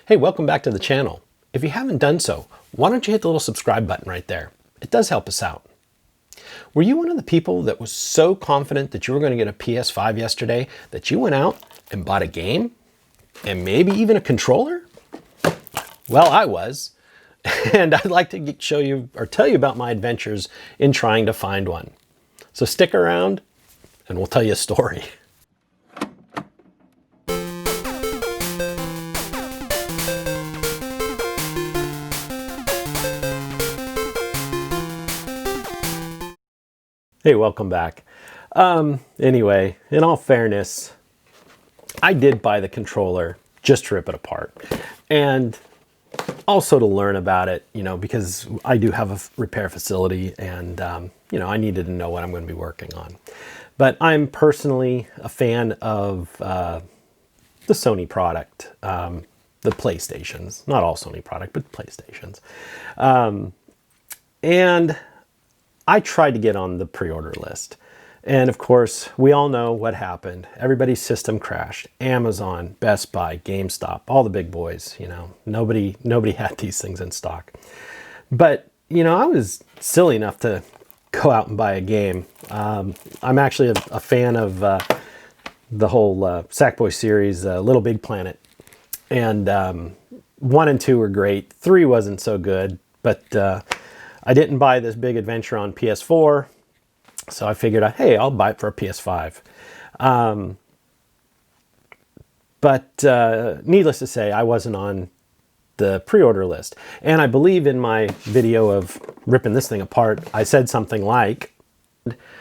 Hey, welcome back to the channel. If you haven't done so, why don't you hit the little subscribe button right there? It does help us out. Were you one of the people that was so confident that you were going to get a PS5 yesterday that you went out and bought a game and maybe even a controller? Well, I was, and I'd like to show you or tell you about my adventures in trying to find one. So stick around and we'll tell you a story. Hey, welcome back. Anyway, in all fairness, I did buy the controller just to rip it apart. And also to learn about it, because I do have a repair facility and, I needed to know what I'm going to be working on. But I'm personally a fan of the Sony product, the PlayStations. Not all Sony product, but PlayStations. And I tried to get on the pre-order list. And of course, we all know what happened. Everybody's system crashed. Amazon, Best Buy, GameStop, all the big boys, nobody had these things in stock. But, I was silly enough to go out and buy a game. I'm actually a fan of the whole Sackboy series, Little Big Planet. And 1 and 2 were great. 3 wasn't so good, but I didn't buy this big adventure on PS4, so I figured, hey, I'll buy it for a PS5. But needless to say, I wasn't on the pre-order list. And I believe in my video of ripping this thing apart, I said something like,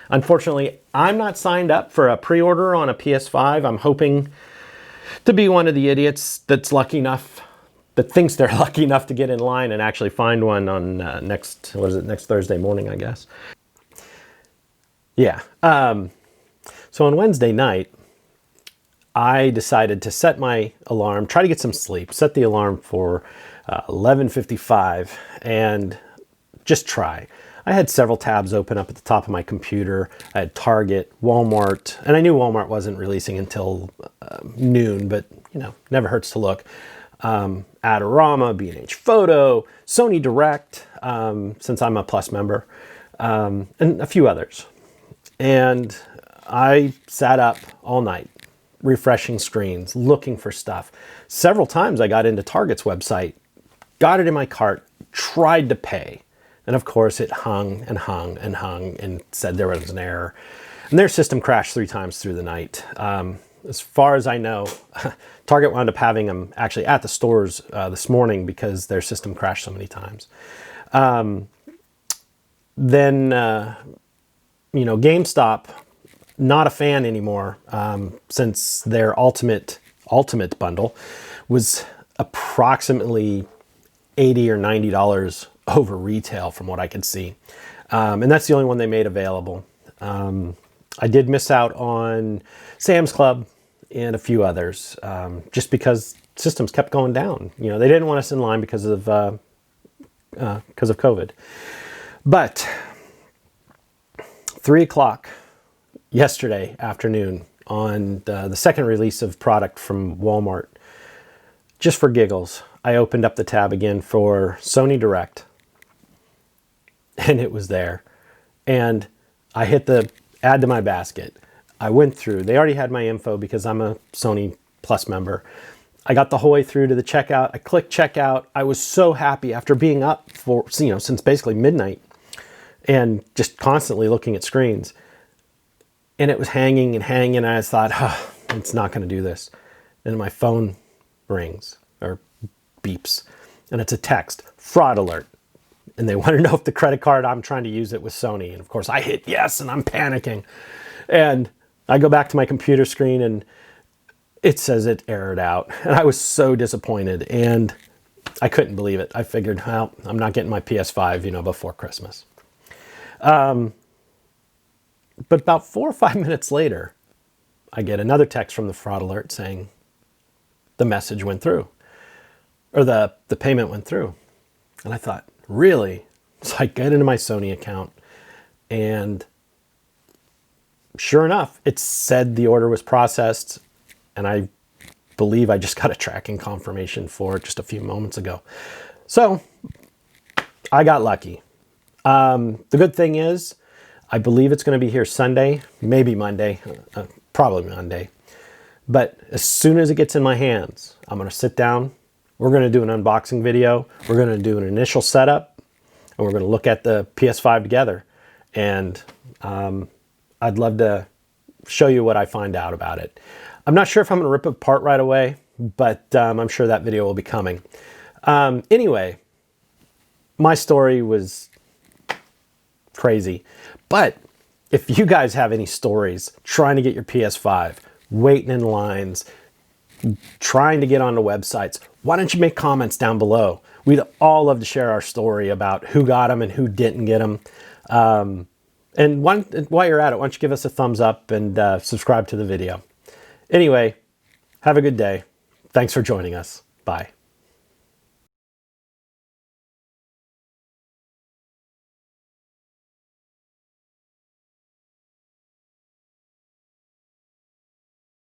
unfortunately, I'm not signed up for a pre-order on a PS5. I'm hoping to be one of the idiots that's lucky enough that thinks they're lucky enough to get in line and actually find one on next Thursday morning, I guess. Yeah. So on Wednesday night, I decided to set my alarm, try to get some sleep, set the alarm for 11:55 and just try. I had several tabs open up at the top of my computer. I had Target, Walmart, and I knew Walmart wasn't releasing until noon, but never hurts to look. Adorama, B&H Photo, Sony Direct, since I'm a Plus member, and a few others. And I sat up all night, refreshing screens, looking for stuff. Several times I got into Target's website, got it in my cart, tried to pay. And of course it hung and hung and hung and said there was an error. And their system crashed 3 times through the night. As far as I know, Target wound up having them actually at the stores this morning because their system crashed so many times. Then GameStop, not a fan anymore since their Ultimate bundle was approximately $80 or $90 over retail from what I could see. And that's the only one they made available. I did miss out on Sam's Club and a few others, just because systems kept going down. They didn't want us in line because of COVID. But 3 o'clock yesterday afternoon on the second release of product from Walmart, just for giggles, I opened up the tab again for Sony Direct, and it was there. And I hit the add to my basket. I went through. They already had my info because I'm a Sony Plus member. I got the whole way through to the checkout. I clicked checkout. I was so happy after being up for, since basically midnight and just constantly looking at screens. And it was hanging and hanging. And I thought, it's not going to do this. And my phone rings or beeps. And it's a text, fraud alert. And they want to know if the credit card I'm trying to use it with Sony. And of course I hit yes and I'm panicking. And I go back to my computer screen and it says it errored out. And I was so disappointed and I couldn't believe it. I figured, well, I'm not getting my PS5, before Christmas. But about 4 or 5 minutes later, I get another text from the fraud alert saying the message went through or the payment went through. And I thought, really? So I get into my Sony account and sure enough, it said the order was processed and I believe I just got a tracking confirmation for it just a few moments ago. So I got lucky. The good thing is, I believe it's going to be here Sunday, maybe Monday, probably Monday. But as soon as it gets in my hands, I'm going to sit down. We're going to do an unboxing video. We're going to do an initial setup, and we're going to look at the PS5 together. And I'd love to show you what I find out about it. I'm not sure if I'm going to rip it apart right away, but I'm sure that video will be coming. Anyway, my story was crazy. But if you guys have any stories trying to get your PS5, waiting in lines, trying to get onto websites, why don't you make comments down below? We'd all love to share our story about who got them and who didn't get them. And while you're at it, why don't you give us a thumbs up and subscribe to the video. Anyway, have a good day. Thanks for joining us. Bye.